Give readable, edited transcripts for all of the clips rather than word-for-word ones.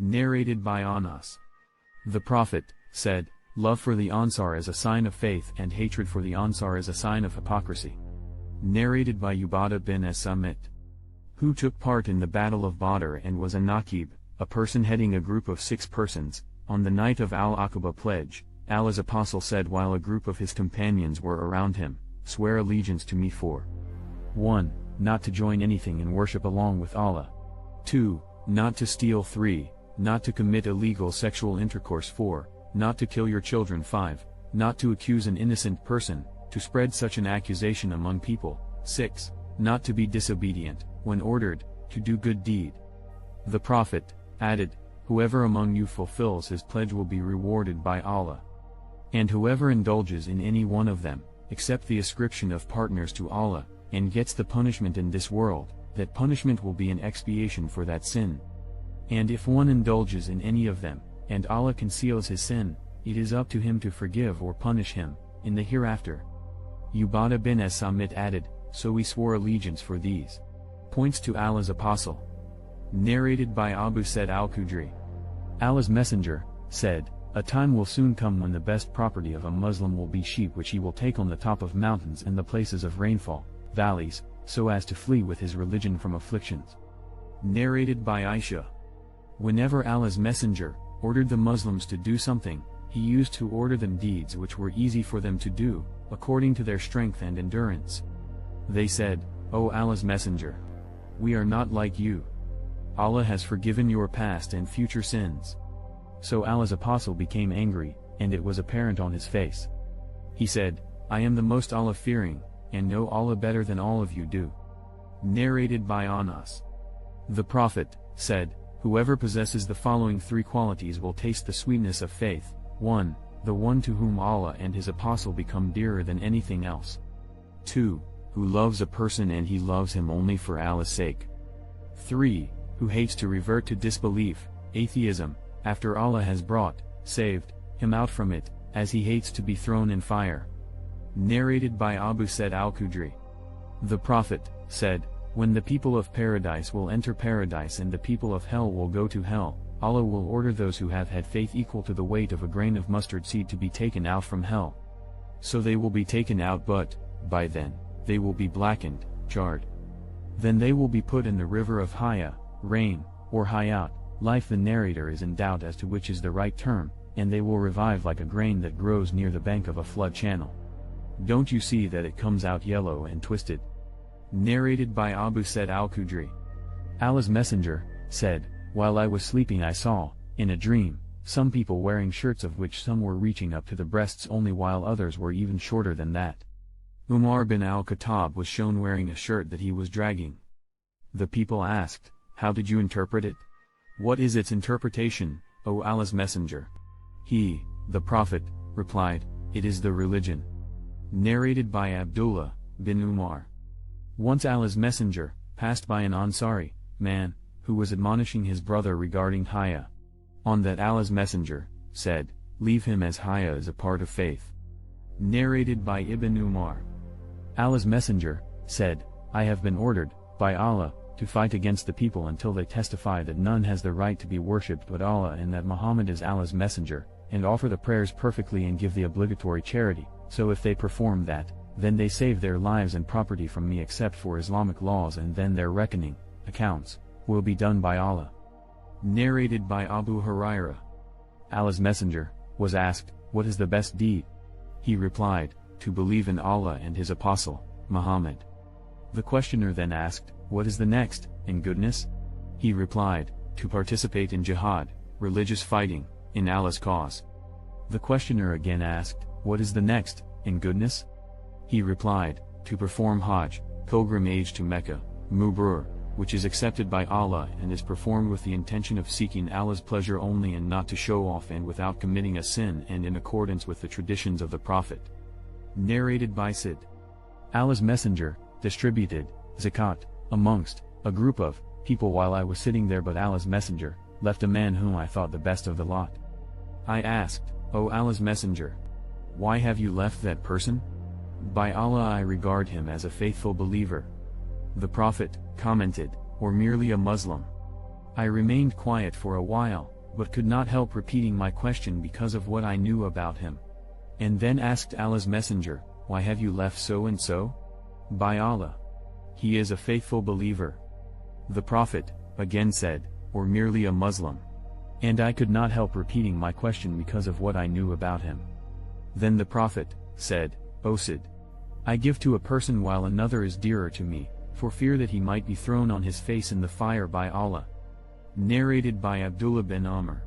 Narrated by Anas. The Prophet said, love for the Ansar is a sign of faith and hatred for the Ansar is a sign of hypocrisy. Narrated by Ubadah bin as-Samit, who took part in the Battle of Badr and was a Naqib, a person heading a group of 6 persons, on the night of Al-Aqaba pledge. Allah's apostle said while a group of his companions were around him, swear allegiance to me for 1. Not to join anything in worship along with Allah. 2. Not to steal. 3. Not to commit illegal sexual intercourse. 4. Not to kill your children. 5. Not to accuse an innocent person, to spread such an accusation among people. 6. Not to be disobedient, when ordered, to do good deed. The Prophet added, whoever among you fulfills his pledge will be rewarded by Allah. And whoever indulges in any one of them, except the ascription of partners to Allah, and gets the punishment in this world, that punishment will be an expiation for that sin. And if one indulges in any of them, and Allah conceals his sin, it is up to him to forgive or punish him, in the hereafter. Ubadah bin as-Samit added, so we swore allegiance for these points to Allah's apostle. Narrated by Abu Sa'id al-Khudri. Allah's messenger said, a time will soon come when the best property of a Muslim will be sheep which he will take on the top of mountains and the places of rainfall, valleys, so as to flee with his religion from afflictions. Narrated by Aisha. Whenever Allah's messenger ordered the Muslims to do something, he used to order them deeds which were easy for them to do, according to their strength and endurance. They said, O Allah's messenger, we are not like you. Allah has forgiven your past and future sins. So Allah's apostle became angry, and it was apparent on his face. He said, I am the most Allah-fearing, and know Allah better than all of you do. Narrated by Anas. The Prophet said, whoever possesses the following 3 qualities will taste the sweetness of faith. 1. The one to whom Allah and his apostle become dearer than anything else. 2. Who loves a person and he loves him only for Allah's sake. 3. Who hates to revert to disbelief, atheism, after Allah has saved him out from it, as he hates to be thrown in fire. Narrated by Abu Sa'id al-Khudri. The Prophet said, when the people of paradise will enter paradise and the people of hell will go to hell, Allah will order those who have had faith equal to the weight of a grain of mustard seed to be taken out from hell. So they will be taken out, but, by then, they will be blackened, charred. Then they will be put in the river of Haya, rain, or Hayat, life. The narrator is in doubt as to which is the right term, and they will revive like a grain that grows near the bank of a flood channel. Don't you see that it comes out yellow and twisted? Narrated by Abu Sa'id al-Khudri. Allah's messenger said, while I was sleeping I saw, in a dream, some people wearing shirts of which some were reaching up to the breasts only while others were even shorter than that. Umar bin al-Khattab was shown wearing a shirt that he was dragging. The people asked, how did you interpret it? What is its interpretation, O Allah's messenger? He, the Prophet, replied, it is the religion. Narrated by Abdullah bin Umar. Once Allah's messenger passed by an Ansari man, who was admonishing his brother regarding Haya. On that Allah's messenger said, leave him, as Haya is a part of faith. Narrated by Ibn Umar. Allah's messenger said, I have been ordered, by Allah, to fight against the people until they testify that none has the right to be worshipped but Allah and that Muhammad is Allah's messenger, and offer the prayers perfectly and give the obligatory charity. So if they perform that, then they save their lives and property from me except for Islamic laws, and then their reckoning, accounts, will be done by Allah. Narrated by Abu Hurairah. Allah's messenger was asked, what is the best deed? He replied, to believe in Allah and his apostle, Muhammad. The questioner then asked, what is the next, in goodness? He replied, to participate in jihad, religious fighting, in Allah's cause. The questioner again asked, what is the next, in goodness? He replied, to perform Hajj, pilgrimage to Mecca, Mubrur, which is accepted by Allah and is performed with the intention of seeking Allah's pleasure only and not to show off and without committing a sin and in accordance with the traditions of the Prophet. Narrated by Sid. Allah's messenger distributed zakat amongst a group of people while I was sitting there, but Allah's messenger left a man whom I thought the best of the lot. I asked, O Allah's messenger, why have you left that person? By Allah, I regard him as a faithful believer. The Prophet commented, or merely a Muslim. I remained quiet for a while, but could not help repeating my question because of what I knew about him. And then asked Allah's Messenger, "Why have you left so and so?" "By Allah, he is a faithful believer." The Prophet again said, "Or merely a Muslim?" And I could not help repeating my question because of what I knew about him. Then the Prophet said, "O Sid, I give to a person while another is dearer to me, for fear that he might be thrown on his face in the fire by Allah." Narrated by Abdullah bin Amr.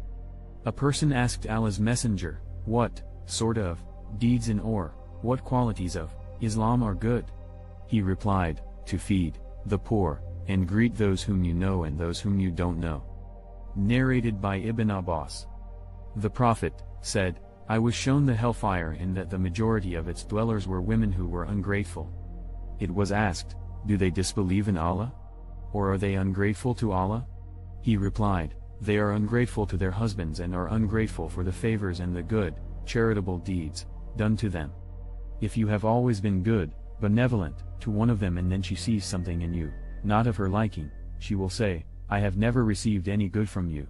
A person asked Allah's Messenger, "What sort of deeds in or what qualities of Islam are good?" He replied, "To feed the poor, and greet those whom you know and those whom you don't know." Narrated by Ibn Abbas. The Prophet said, "I was shown the hellfire and that the majority of its dwellers were women who were ungrateful." It was asked, "Do they disbelieve in Allah? Or are they ungrateful to Allah?" He replied, "They are ungrateful to their husbands and are ungrateful for the favors and the good, charitable deeds done to them. If you have always been good, benevolent, to one of them and then she sees something in you, not of her liking, she will say, 'I have never received any good from you.'